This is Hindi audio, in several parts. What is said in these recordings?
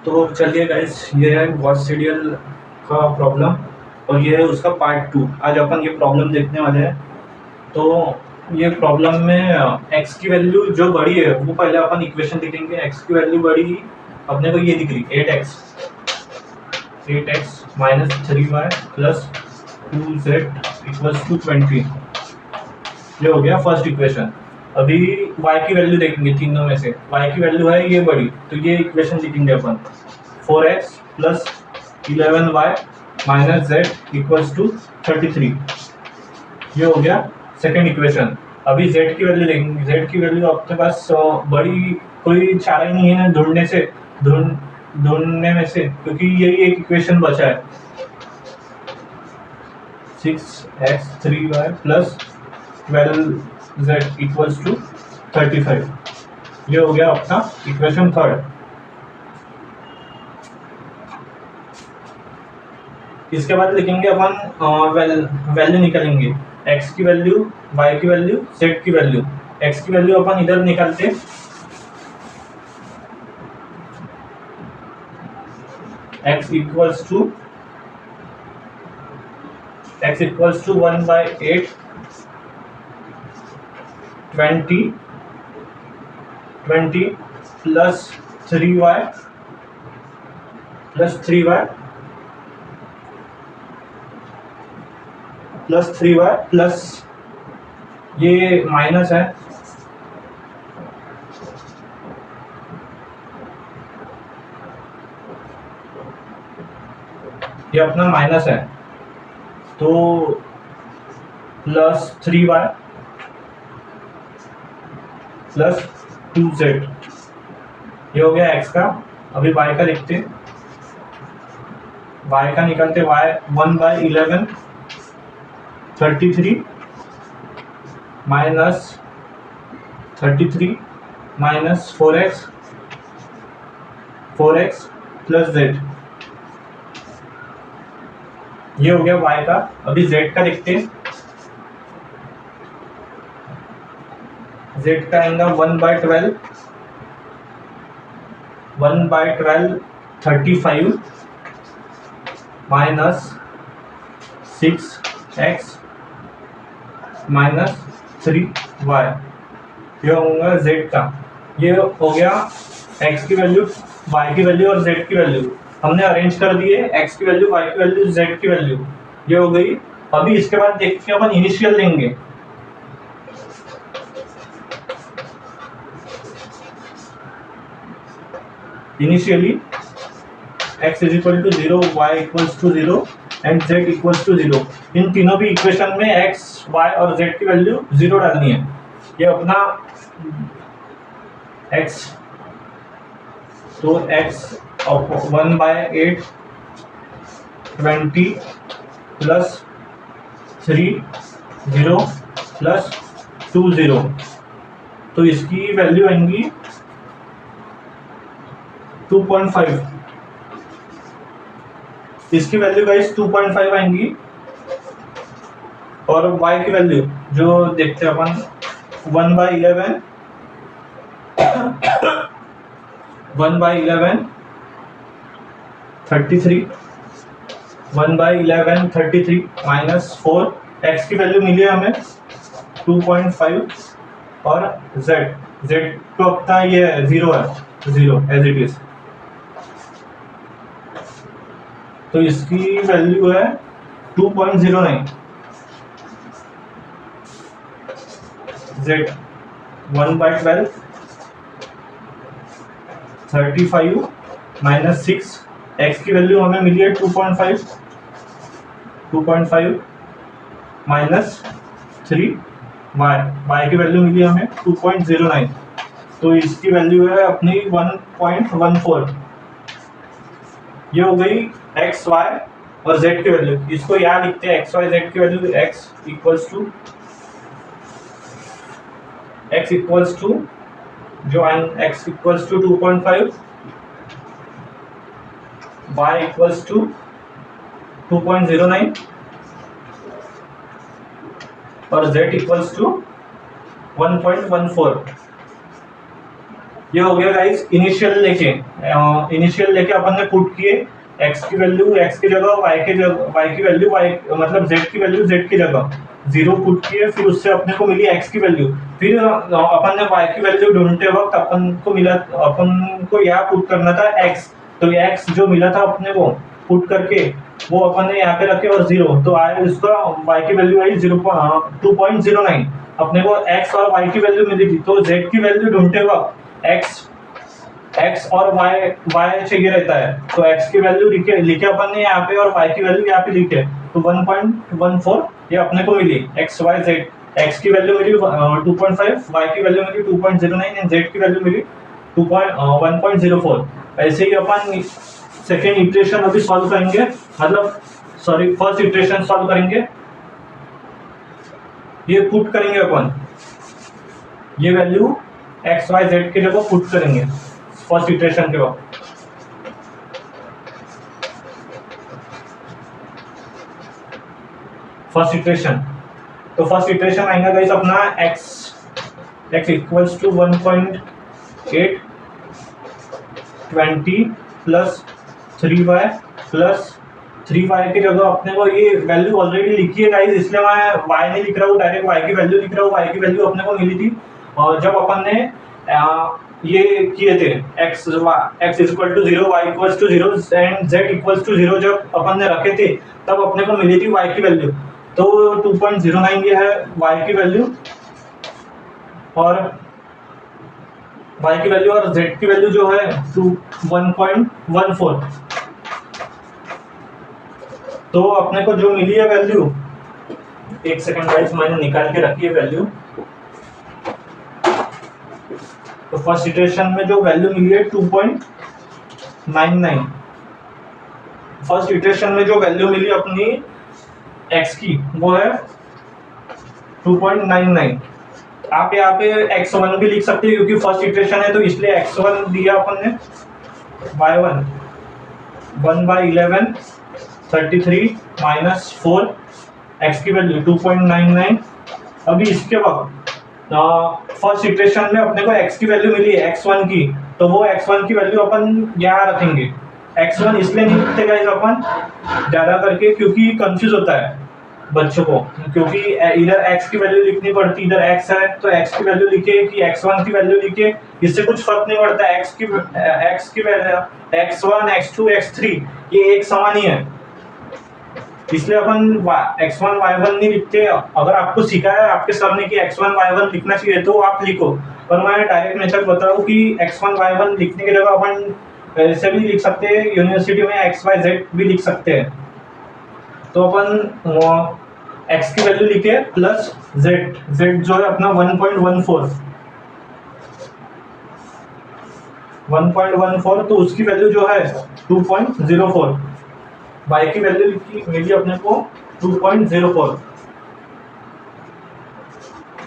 तो चलिए गाइस, ये है गॉस सीरियल का प्रॉब्लम और ये है उसका पार्ट 2। आज अपन ये प्रॉब्लम देखने वाले हैं। तो ये प्रॉब्लम में x की वैल्यू जो बड़ी है वो पहले अपन इक्वेशन लिखेंगे। x की वैल्यू बड़ी अपने को ये दिख रही 8x minus 3y plus 2z equals to 20। ये हो गया फर्स्ट इक्वेशन। अभी y की वैल्यू देखेंगे तीनों में से। y की वैल्यू है ये बड़ी, तो ये इक्वेशन लिखेंगे अपन 4x plus 11y minus z equals to 33। ये हो गया सेकेंड इक्वेशन। अभी z की वैल्यू देखेंगे। z की वैल्यू आपके पास बड़ी कोई चारा ही नहीं है ना ढूंढने में से, क्योंकि यही एक इक्वेशन बचा है 6x3y plus 12z equals to 35। ये हो गया अपना इक्वेशन थर्ड। इसके बाद लिखेंगे अपन वैल्यू निकालेंगे x की वैल्यू, y की वैल्यू, z की वैल्यू। x की वैल्यू अपन इधर निकालते x equals to 1/8 20 plus 3y plus 3y plus ये माइनस है, ये अपना माइनस है, तो प्लस 3y प्लस 2z। ये हो गया x का। अभी y का लिखते, y का निकालते y 1/11 33 minus 33 minus 4x plus z। ये हो गया y का। अभी z का लिखते, z का आएगा 1/12 35 माइनस 6x माइनस 3y। ये होगा z का। ये हो गया x की वैल्यू, y की वैल्यू और z की वैल्यू हमने अरेंज कर दिए। x की वैल्यू, y की वैल्यू, z की वैल्यू ये हो गई। अभी इसके बाद देखते हैं अपन इनिशियल लेंगे। Initially x is equal to 0, y equals to 0 and z equals to 0। इन तीनों भी इक्वेशन में x, y और z की वैल्यू 0 डालनी है। ये अपना x, तो x 1/8 20 प्लस 3 0 प्लस 2 0, तो इसकी वैल्यू आएंगी 2.5। इसकी वैल्यू गाइस 2.5 आएंगी। और y की वैल्यू जो देखते हैं अपन 1/11 33 1/11 33 माइनस 4। x की वैल्यू मिली है हमें 2.5 और z तो अपना ये 0 है, 0 एज इट इज। तो इसकी वैल्यू है 2.09। z 1/12 35 minus 6। x की वैल्यू हमें मिली है 2.5 माइनस 3y की वैल्यू मिली हमें 2.09। तो इसकी वैल्यू है अपनी 1.14। ये हो गई x, y और z की वैल्यू। इसको यहाँ लिखते हैं x, y, z की वैल्यू। x इक्वल्स टू जो x equals to 2.5, y equals to 2.09 और z इक्वल्स टू 1.14। ये हो गया गाइस इनिशियल लेके अपन ने पुट किए x की वैल्यू x की जगह, y की वैल्यू y मतलब z की वैल्यू z की जगह 0 पुट किए, फिर उससे अपने को मिली x की वैल्यू, फिर अपन ने y की वैल्यू ढूंढते वक्त अपन को यहाँ पुट करना था x, तो x जो मिला था अपने को पुट करके वो अपन ने यहाँ पे रखे और 0, तो आए इसका y की वैल्यू आई 2.09, अपने को x और y की वैल्यू मिली थी, तो z की वैल्यू ढूंढते वक्त x और y चाहिए रहता है, तो x की वैल्यू लिखे अपन ने यहाँ पे और y की वैल्यू यहाँ पे लिखे, तो 1.14 ये अपने को मिली x y z, x की वैल्यू मिली 2.5, y की वैल्यू मिली 2.09 एंड z की वैल्यू मिली 1.04। ऐसे ही अपन सेकेंड इटरेशन अभी सॉल्व करेंगे, मतलब सॉरी फर्स्ट इटरेशन सॉल्व करेंगे। ये पुट करेंगे अपन, ये वैल्यू x y z की जगह पुट करेंगे फर्स्ट इटरेशन के वक्त। फर्स्ट इटरेशन, तो फर्स्ट इटरेशन आएगा गाइस अपना x equals to 1.8 20 plus 3y plus 3y की जगह अपने को ये वैल्यू ऑलरेडी लिखी है गाइस, इसलिए मैं y नहीं लिख रहा हूँ, डायरेक्ट y की वैल्यू लिख रहा हूँ। y की वैल्यू अपने को मिली थी और जब अपन ने ये किए थे x equal to 0 y equals to 0 and z equals to 0 जब अपन ने रखे थे तब अपने को मिली थी y की वैल्यू, तो 2.09 ये है y की वैल्यू और y की वैल्यू और z की वैल्यू जो है 1.14, तो अपने को जो मिली है वैल्यू, एक सेकंड गाइस मैंने निकाल के रखी है वैल्यू, तो फर्स्ट इटरेशन में जो वैल्यू मिली है 2.99, फर्स्ट इटरेशन में जो वैल्यू मिली अपनी x की वो है 2.99। आप यहाँ पे x1 भी लिख सकते हैं क्योंकि फर्स्ट इटरेशन है, तो इसलिए x1 दिया अपन ने y1 1/11 33 माइनस 4, x की वैल्यू 2.99। अभी इसके वक्त फर्स्ट इटरेशन में अपने को x की वैल्यू मिली है x1 की, तो वो x1 की वैल्यू अपन यहाँ रखेंगे। x1 इसलिए नहीं लिखते गाइस अपन ज़्यादा करके क्योंकि कंफ्यूज होता है बच्चों को, क्योंकि इधर x की वैल्यू लिखनी पड़ती, इधर x है तो x की वैल्यू लिखे कि x1 की वैल्यू लिखे, इससे कुछ फर्क नहीं पड़ता। x की वैल्यू x1 x2 x3 ये एक समान ही है, इसलिए अपन x1 y1 नहीं लिखते। अगर आपको सिखाया है आपके सर ने कि x1 y1 लिखना चाहिए तो आप लिखो, पर मैं डायरेक्ट मेथड बताऊँ कि x1 y1 लिखने की जगह अपन ऐसे भी लिख सकते हैं, यूनिवर्सिटी में x y z भी लिख सकते हैं। तो अपन x की वैल्यू लिखे प्लस z जो है अपना 1.14, तो उसकी वैल्यू जो है 2.04, y की वैल्यू मिली अपने को 2.04।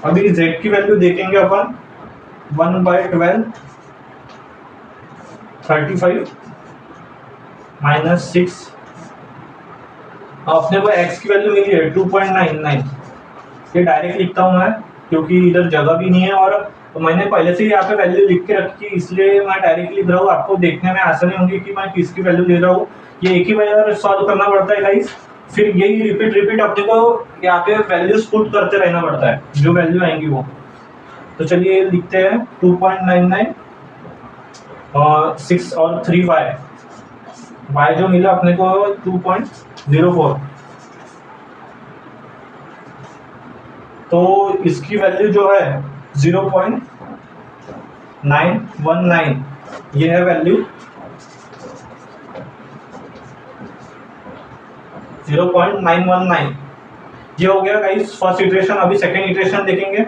अभी z की वैल्यू देखेंगे अपन 1/12 35 माइनस 6, अपने को x की वैल्यू मिली है 2.99। ये डायरेक्ट लिखता हूँ मैं क्योंकि इधर जगह भी नहीं है और मैंने पहले से ही यहाँ पे वैल्यू लिख के रखी है, इसलिए मैं डायरेक्ट लिख रहा हूँ। आपको देखने में आसानी होगी कि मैं किसकी वैल्यू ले रहा हूँ। ये एक ही बार सॉल्व करना पड़ता है गाइस, फिर यही रिपीट अपने को यहाँ पे वैल्यूज पुट करते रहना पड़ता है जो वैल्यू आएंगी वो। तो चलिए लिखते हैं 2.99 और 6 और 3y, y जो मिला अपने को 2.04, तो इसकी वैल्यू जो है 0.919, ये है वैल्यू 0.919। ये हो गया गाइस फर्स्ट इटरेशन। अभी सेकेंड इटरेशन देखेंगे।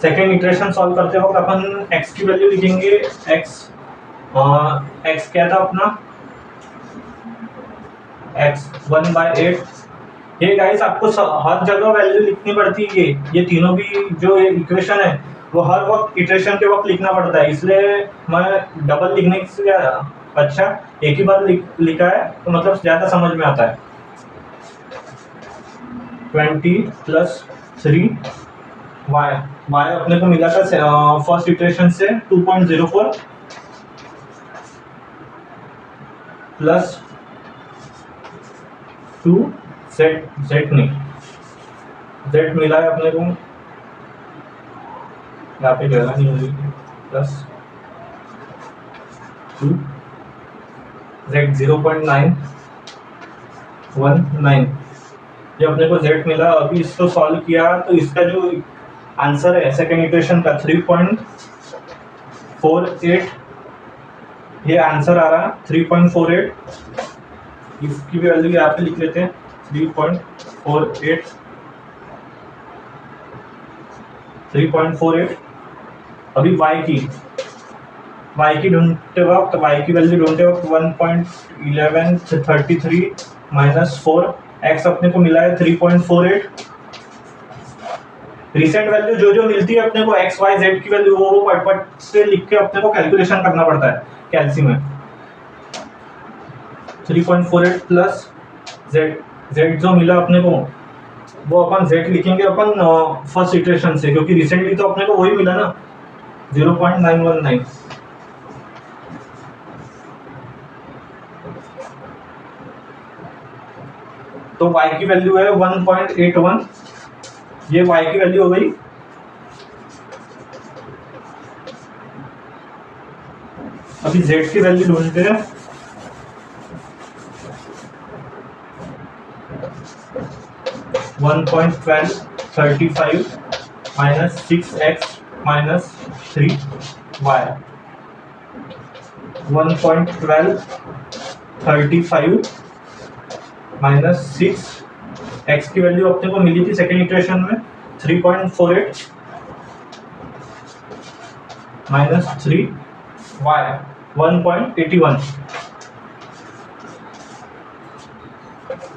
सेकेंड इटरेशन सॉल्व करते वक्त अपन x की वैल्यू लिखेंगे, x क्या था अपना x 1/8। ये गाइस आपको हर जगह वैल्यू लिखनी पड़ती है, ये तीनों भी जो इक्वेशन है वो हर वक्त इटरेशन के वक्त लिखना पड़ता है, इसलिए मैं डबल लिखने से अच्छा एक ही बार लिखा है तो मतलब ज़्यादा समझ में आता है। 20 + 3 y अपने को मिला था फर्स्ट इटरेशन से 2.04 प्लस 2 z नहीं z मिला है अपने को, यहाँ पे जगह नहीं होगी, प्लस 2 z 0.919 ये अपने को z मिला। अभी इसको सॉल्व किया तो इसका जो आंसर है सेकेंड इक्वेशन का 3.48 ये आंसर आ रहा 3.48। इसकी भी वैल्यू यहाँ पे लिख लेते हैं 3.48। अभी y की ढूंढते वक्त y की वैल्यू ढूंढते वक्त 1.1133 - 4 x अपने को मिला है 3.48। रिसेंट वैल्यू जो मिलती है अपने को x y z की वैल्यू वो पट से लिख के अपने को कैलकुलेशन करना पड़ता है कैलसी में। 3.48 प्लस z जो मिला अपने को वो अपन z लिखेंगे अपन फर्स्ट इटरेशन से, क्योंकि रिसेंटली तो अपने को वही मिला ना 0.919। तो y की वैल्यू है 1.81, ये y की वैल्यू हो गई। अभी z की वैल्यू ढूंढते हैं। -1.1235 - 6x - 3y 1.1235 - 6 x की वैल्यू अपने को मिली थी सेकेंड इटरेशन में 3.48 - 3y 1.81।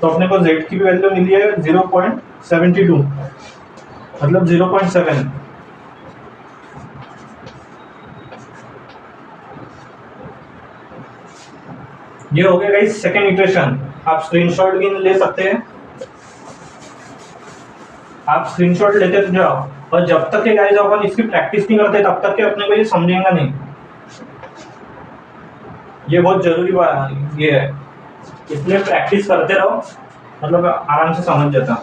तो अपने को z की भी वैल्यू मिली है 0.72 मतलब 0.7। ये हो गया गाइस सेकेंड इटरेशन। आप स्क्रीनशॉट भी ले सकते हैं, आप स्क्रीनशॉट लेते तो जाओ, और जब तक के गाइस अपन इसकी प्रैक्टिस नहीं करते तब तक के अपने को ये समझेगा नहीं। ये बहुत जरूरी बात ये है, इसलिए प्रैक्टिस करते रहो, मतलब आराम से समझ जाता।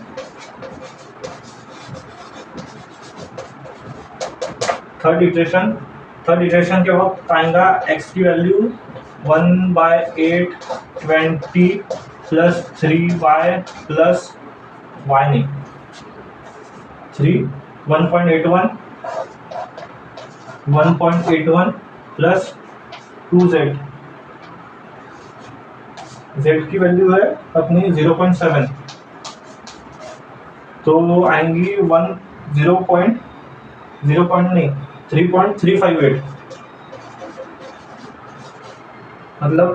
थर्ड इटरेशन के वक्त आएगा x की value 1/820 plus 3y plus y नहीं 1.81 प्लस 2z z की वैल्यू है अपनी 0.7, तो आएंगी 3.358 मतलब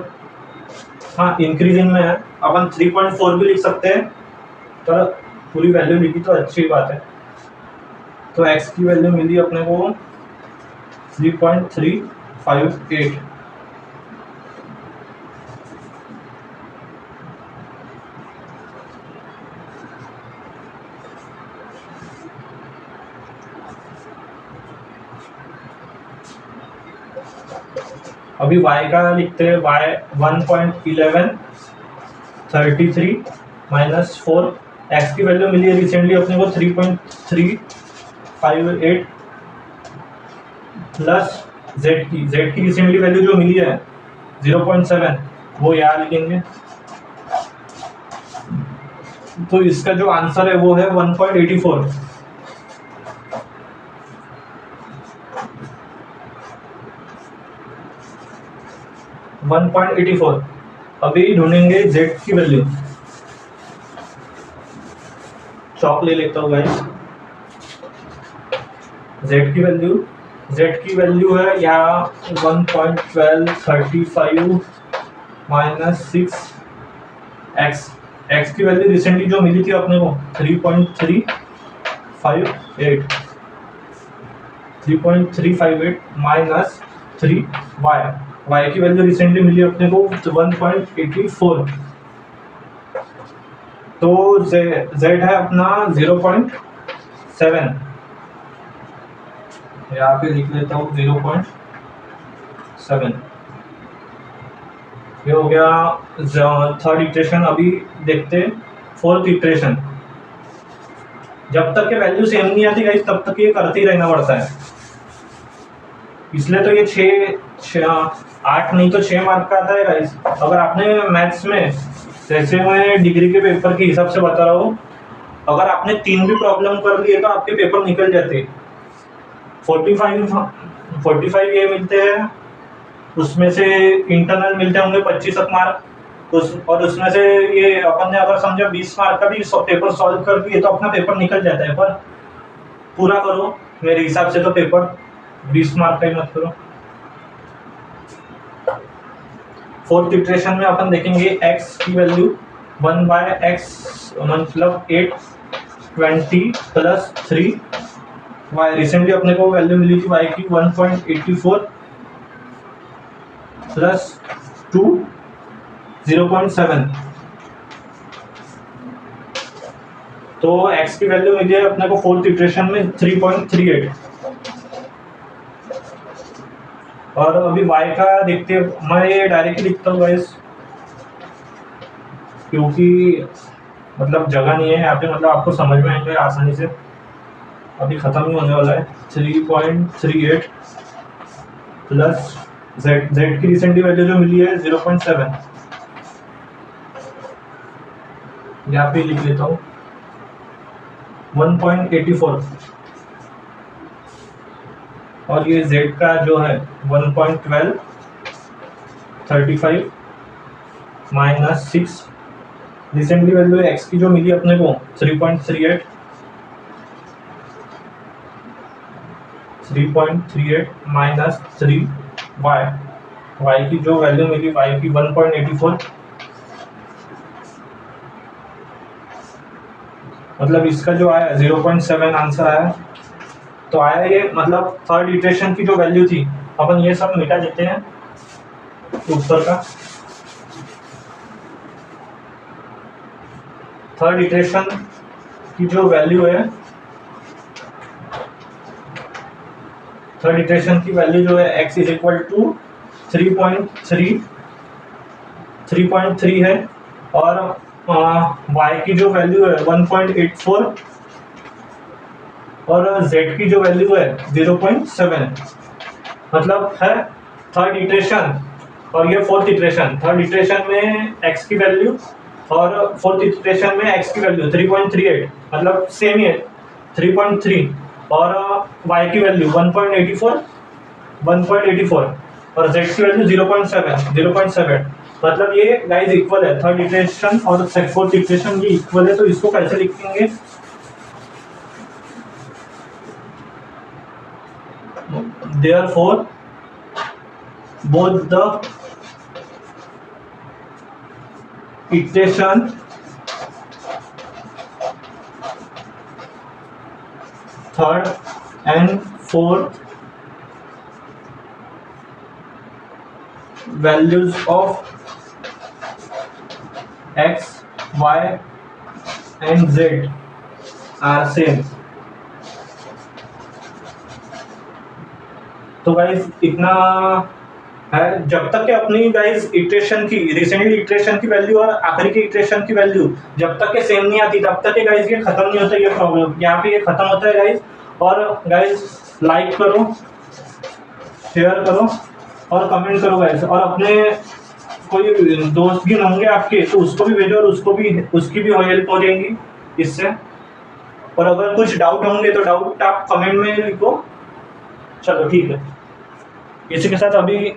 हाँ इंक्रीजिंग में है। अपन 3.4 भी लिख सकते हैं, पर पूरी वैल्यू लिखी तो अच्छी बात है। तो x की वैल्यू मिली अपने को 3.358। अभी y का लिखते हैं, y 1.1133 - 4 x की वैल्यू मिली है रिसेंटली अपने को 3.358 प्लस z की रिसेंटली वैल्यू जो मिली है 0.7 वो यहाँ लिखेंगे। तो इसका जो आंसर है वो है 1.84। अभी ढूंढेंगे z की वैल्यू। चॉक ले लेता हूँ गाइस। z की वैल्यू है यहाँ 1.1235 - 6x x की वैल्यू रिसेंटली जो मिली थी अपने को 3.358 3.358 माइनस 3 वाई की वैल्यू रिसेंटली मिली अपने को 1.84, तो जेड है अपना 0.7, यहाँ पे लिख लेता हूँ 0.7। ये हो गया थर्ड इटरेशन। अभी देखते फोर्थ इटरेशन। जब तक के वैल्यू सेम नहीं आती गाइस तब तक ये करते ही रहना पड़ता है, इसलिए तो ये 8 नहीं तो 6 मार्क का आता है गाइस। अगर आपने मैथ्स में, जैसे मैं डिग्री के पेपर के हिसाब से बता रहा हूँ, अगर आपने 3 भी प्रॉब्लम कर लिए तो आपके पेपर निकल जाते। 45 ये मिलते हैं, उसमें से इंटरनल मिलते होंगे 25 मार्क, और उसमें से ये अपन ने अगर समझा 20 मार्क का भी पेपर सॉल्व कर दिए तो अपना पेपर निकल जाता है। पर पूरा करो, मेरे हिसाब से तो पेपर 20 मार्क का ही मत करो। फोर्थ इटरेशन में अपन देखेंगे x की वैल्यू 1/x मतलब 820 प्लस 3 y। रिसेंटली अपने को वैल्यू मिली थी y की 1.84 प्लस 2 0.7, तो x की वैल्यू मिली है अपने को फोर्थ इटरेशन में 3.38। और अभी y का देखते हैं, मैं ये डायरेक्टली लिखता हूँ गाइस, क्योंकि मतलब जगह नहीं है यहाँ पे, मतलब आपको समझ में आएगा आसानी से। अभी खत्म ही होने वाला है। 3.38 प्लस z की रिसेंटली वैल्यू जो मिली है 0.7, यहाँ पे लिख लेता हूँ 1.84, और ये z का जो है 1.12 35 माइनस 6। रिसेंटली वैल्यू x की जो मिली अपने को 3.38 माइनस 3 y की जो वैल्यू मिली y की 1.84, मतलब इसका जो आया 0.7 आंसर आया। तो आया ये, मतलब थर्ड इटरेशन की जो वैल्यू थी, अपन ये सब मिटा देते हैं ऊपर का। थर्ड इटरेशन की जो वैल्यू है, थर्ड इटरेशन की वैल्यू जो है x इज इक्वल टू 3.3 है, और y की जो वैल्यू है 1.84, और z की जो वैल्यू है 0.7, मतलब है थर्ड इटरेशन। और ये फोर्थ इटरेशन। थर्ड इटरेशन में x की वैल्यू और फोर्थ इटरेशन में x की वैल्यू 3.38, मतलब सेम ही है 3.3, और y की वैल्यू 1.84 और z की वैल्यू 0.7, मतलब ये गाइस इक्वल है। थर्ड इटरेशन और फोर्थ इटरेशन ये इक्वल है, तो इसको कैसे लिखेंगे? Therefore, both the iteration third and fourth values of x, y and z are same। तो गाइस इतना है। जब तक कि अपनी गाइस इटरेशन की, रिसेंटली इटरेशन की वैल्यू और आखिरी की इटरेशन की वैल्यू जब तक के सेम नहीं आती तब तक के गाइस ये खत्म नहीं होता, ये प्रॉब्लम यहाँ पे ये खत्म होता है गाइस। और गाइस लाइक करो, शेयर करो और कमेंट करो गाइस, और अपने कोई दोस्त भी होंगे आपके तो उसको भी भेजो, और उसकी भी हेल्प हो जाएगी इससे। और अगर कुछ डाउट होंगे तो डाउट आप कमेंट में लिखो। चलो ठीक है, इसी के साथ अभी